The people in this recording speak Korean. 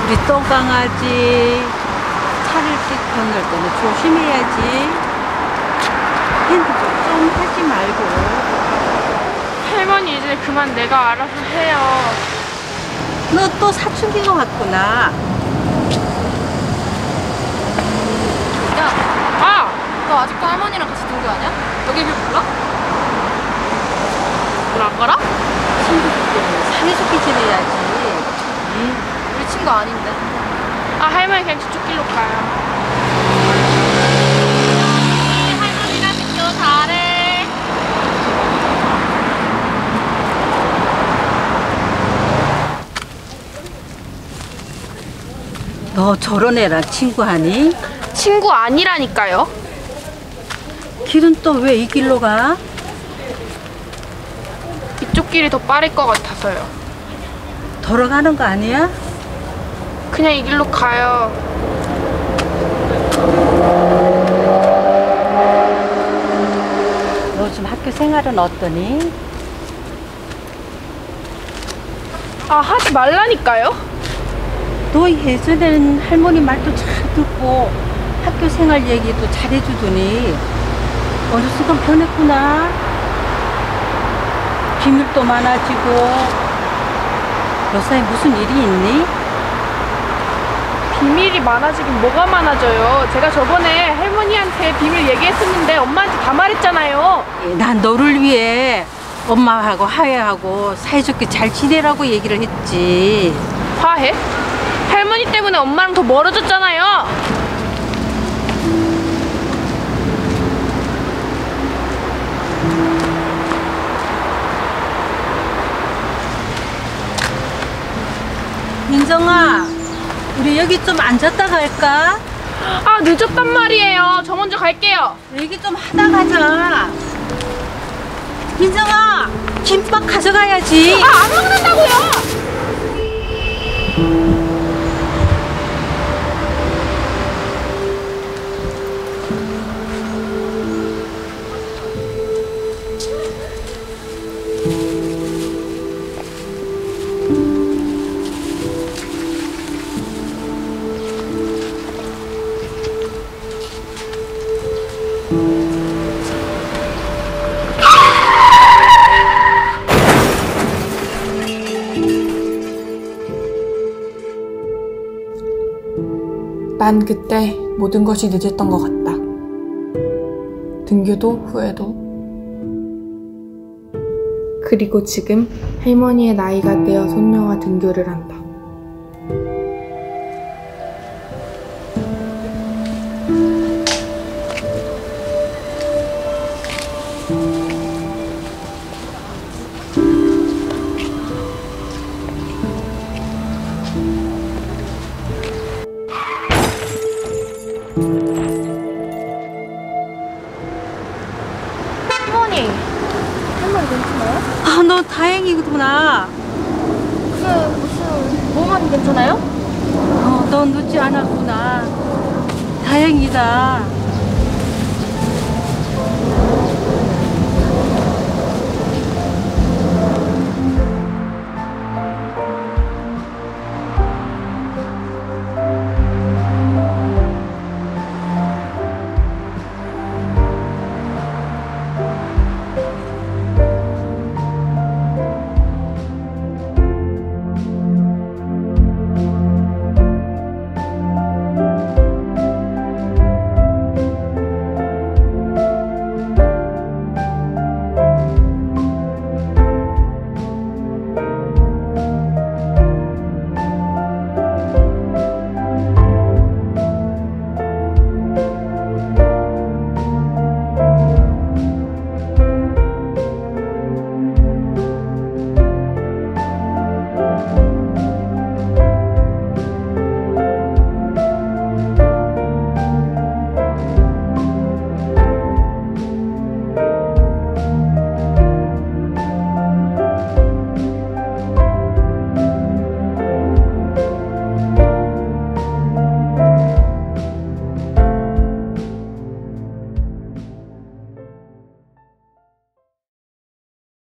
우리 똥강아지 차를 건널 때는 조심해야지. 핸드폰 좀 하지 말고. 할머니 이제 그만 내가 알아서 해요. 너 또 사춘기 것 같구나. 야, 아! 너 아직도 할머니랑 같이 등교하냐? 여기 길 몰라? 뭐란 거라? 친구들 때문에 사이좋게 지내야지. 우리 친구 아닌데. 아, 할머니 그냥 저쪽 길로 가요. 할머니랑 등교 잘해. 너 저런 애랑 친구하니? 친구 아니라니까요. 길은 또 왜 이 길로 가? 이쪽 길이 더 빠를 것 같아서요. 돌아가는 거 아니야? 그냥 이 길로 가요. 너 지금 학교 생활은 어떠니? 아, 하지 말라니까요. 너 예전에는 할머니 말도 잘 듣고 학교 생활 얘기도 잘해주더니 어느 순간 변했구나. 비밀도 많아지고. 여사에 무슨 일이 있니? 비밀이 많아지긴 뭐가 많아져요. 제가 저번에 할머니한테 비밀 얘기했었는데 엄마한테 다 말했잖아요. 난 너를 위해 엄마하고 화해하고 사이좋게 잘 지내라고 얘기를 했지. 화해? 할머니 때문에 엄마랑 더 멀어졌잖아요. 민정아, 우리 여기 좀 앉았다 갈까? 아, 늦었단 말이에요. 저 먼저 갈게요. 얘기 좀 하다 가자. 민정아, 김밥 가져가야지. 아, 안 먹는다고요. 난 그때 모든 것이 늦었던 것 같다. 등교도 후회도. 그리고 지금 할머니의 나이가 되어 손녀와 등교를 한다. 할머니 괜찮아요? 아, 너 다행이구나. 그게 무슨 몸만 괜찮아요? 너 늦지 않았구나. 다행이다.